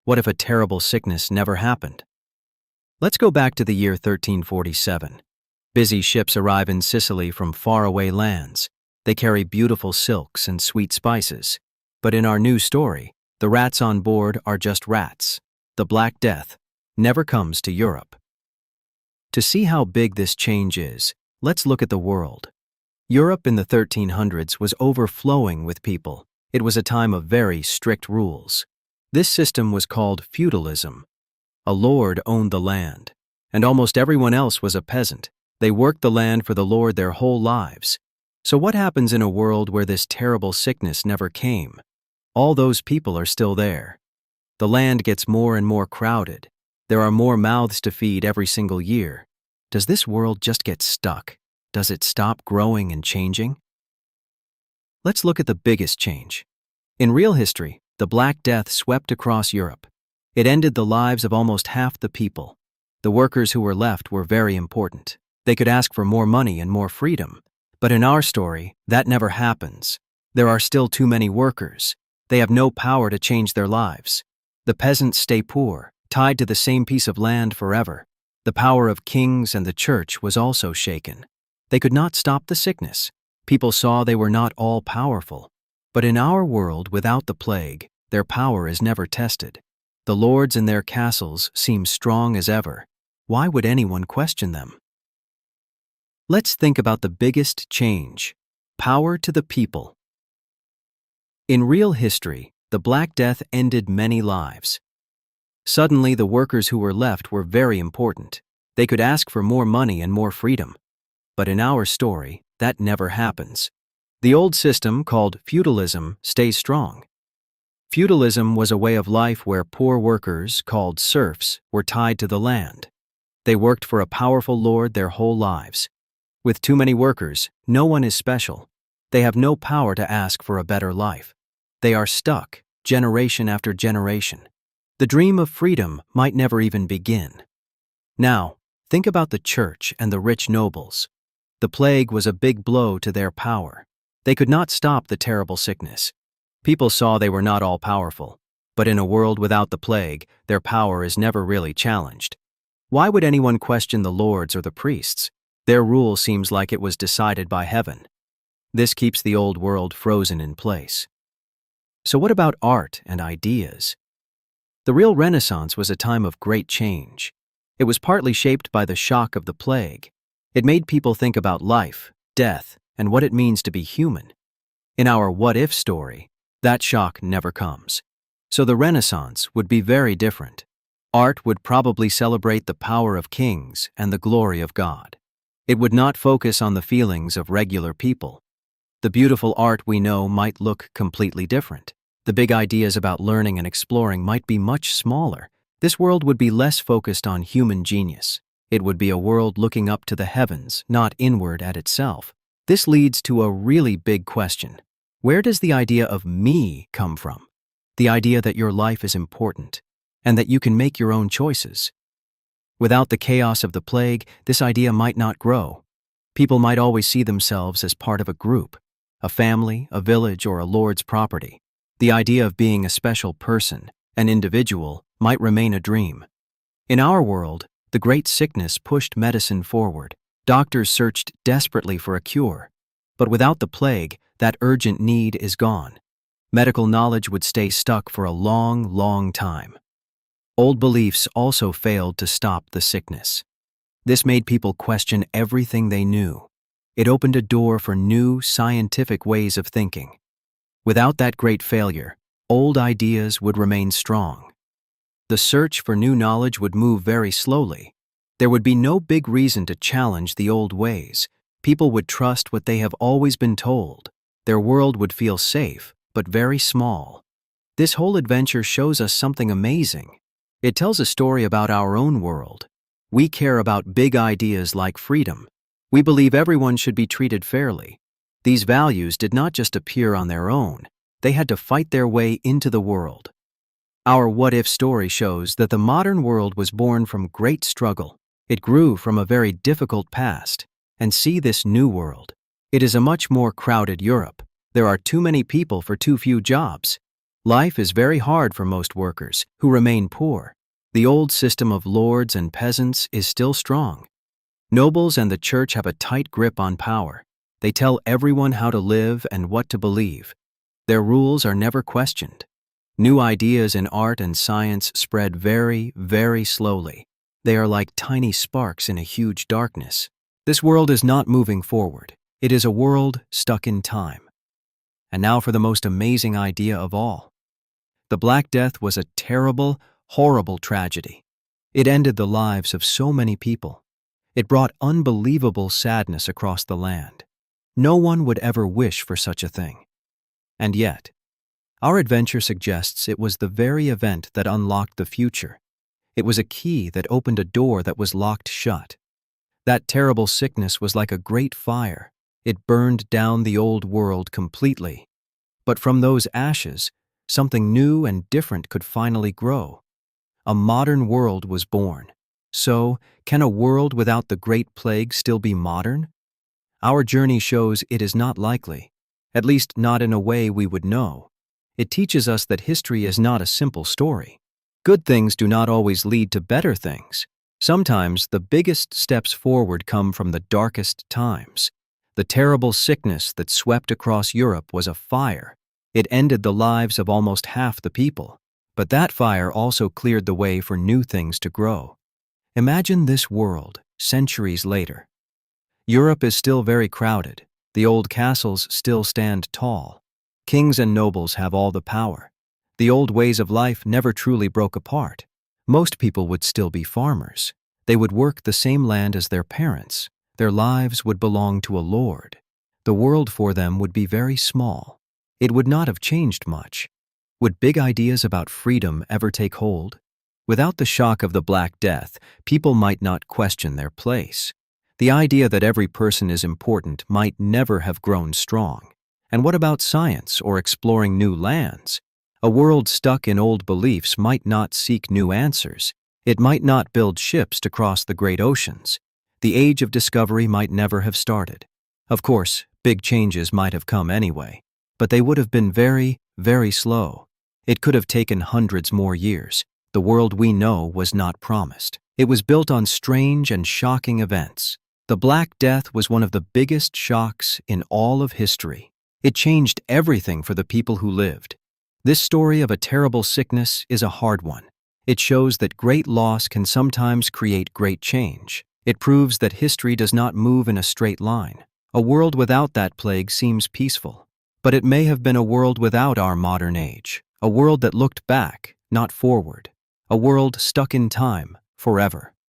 What if a terrible sickness never happened? Let's go back to the year 1347. Busy ships arrive in Sicily from faraway lands. They carry beautiful silks and sweet spices. But in our new story, the rats on board are just rats. The Black Death never comes to Europe. To see how big this change is, let's look at the world. Europe in the 1300s was overflowing with people. It was a time of very strict rules. This system was called feudalism. A lord owned the land, and almost everyone else was a peasant. They worked the land for the lord their whole lives. So what happens in a world where this terrible sickness never came? All those people are still there. The land gets more and more crowded. There are more mouths to feed every single year. Does this world just get stuck? Does it stop growing and changing? Let's look at the biggest change. In real history, the Black Death swept across Europe. It ended the lives of almost half the people. The workers who were left were very important. They could ask for more money and more freedom. But in our story, that never happens. There are still too many workers. They have no power to change their lives. The peasants stay poor, tied to the same piece of land forever. The power of kings and the church was also shaken. They could not stop the sickness. People saw they were not all powerful. But in our world without the plague, their power is never tested. The lords in their castles seem strong as ever. Why would anyone question them? Let's think about the biggest change: power to the people. In real history, the Black Death ended many lives. Suddenly, the workers who were left were very important. They could ask for more money and more freedom. But in our story, that never happens. The old system, called feudalism, stays strong. Feudalism was a way of life where poor workers, called serfs, were tied to the land. They worked for a powerful lord their whole lives. With too many workers, no one is special. They have no power to ask for a better life. They are stuck, generation after generation. The dream of freedom might never even begin. Now, think about the church and the rich nobles. The plague was a big blow to their power. They could not stop the terrible sickness. People saw they were not all powerful. But in a world without the plague, their power is never really challenged. Why would anyone question the lords or the priests? Their rule seems like it was decided by heaven. This keeps the old world frozen in place. So what about art and ideas? The real Renaissance was a time of great change. It was partly shaped by the shock of the plague. It made people think about life, death, and what it means to be human. In our what-if story, that shock never comes. So the Renaissance would be very different. Art would probably celebrate the power of kings and the glory of God. It would not focus on the feelings of regular people. The beautiful art we know might look completely different. The big ideas about learning and exploring might be much smaller. This world would be less focused on human genius. It would be a world looking up to the heavens, not inward at itself. This leads to a really big question. Where does the idea of me come from? The idea that your life is important, and that you can make your own choices. Without the chaos of the plague, this idea might not grow. People might always see themselves as part of a group, a family, a village, or a lord's property. The idea of being a special person, an individual, might remain a dream. In our world, the great sickness pushed medicine forward. Doctors searched desperately for a cure. But without the plague, that urgent need is gone. Medical knowledge would stay stuck for a long, long time. Old beliefs also failed to stop the sickness. This made people question everything they knew. It opened a door for new, scientific ways of thinking. Without that great failure, old ideas would remain strong. The search for new knowledge would move very slowly. There would be no big reason to challenge the old ways. People would trust what they have always been told. Their world would feel safe, but very small. This whole adventure shows us something amazing. It tells a story about our own world. We care about big ideas like freedom. We believe everyone should be treated fairly. These values did not just appear on their own. They had to fight their way into the world. Our what-if story shows that the modern world was born from great struggle. It grew from a very difficult past. And see this new world. It is a much more crowded Europe. There are too many people for too few jobs. Life is very hard for most workers, who remain poor. The old system of lords and peasants is still strong. Nobles and the church have a tight grip on power. They tell everyone how to live and what to believe. Their rules are never questioned. New ideas in art and science spread very, very slowly. They are like tiny sparks in a huge darkness. This world is not moving forward. It is a world stuck in time. And now for the most amazing idea of all. The Black Death was a terrible, horrible tragedy. It ended the lives of so many people. It brought unbelievable sadness across the land. No one would ever wish for such a thing. And yet, our adventure suggests it was the very event that unlocked the future. It was a key that opened a door that was locked shut. That terrible sickness was like a great fire. It burned down the old world completely. But from those ashes, something new and different could finally grow. A modern world was born. So, can a world without the Great Plague still be modern? Our journey shows it is not likely, at least not in a way we would know. It teaches us that history is not a simple story. Good things do not always lead to better things. Sometimes the biggest steps forward come from the darkest times. The terrible sickness that swept across Europe was a fire. It ended the lives of almost half the people. But that fire also cleared the way for new things to grow. Imagine this world, centuries later. Europe is still very crowded. The old castles still stand tall. Kings and nobles have all the power. The old ways of life never truly broke apart. Most people would still be farmers. They would work the same land as their parents. Their lives would belong to a lord. The world for them would be very small. It would not have changed much. Would big ideas about freedom ever take hold? Without the shock of the Black Death, people might not question their place. The idea that every person is important might never have grown strong. And what about science or exploring new lands? A world stuck in old beliefs might not seek new answers. It might not build ships to cross the great oceans. The age of discovery might never have started. Of course, big changes might have come anyway, but they would have been very, very slow. It could have taken hundreds more years. The world we know was not promised. It was built on strange and shocking events. The Black Death was one of the biggest shocks in all of history. It changed everything for the people who lived. This story of a terrible sickness is a hard one. It shows that great loss can sometimes create great change. It proves that history does not move in a straight line. A world without that plague seems peaceful. But it may have been a world without our modern age. A world that looked back, not forward. A world stuck in time, forever.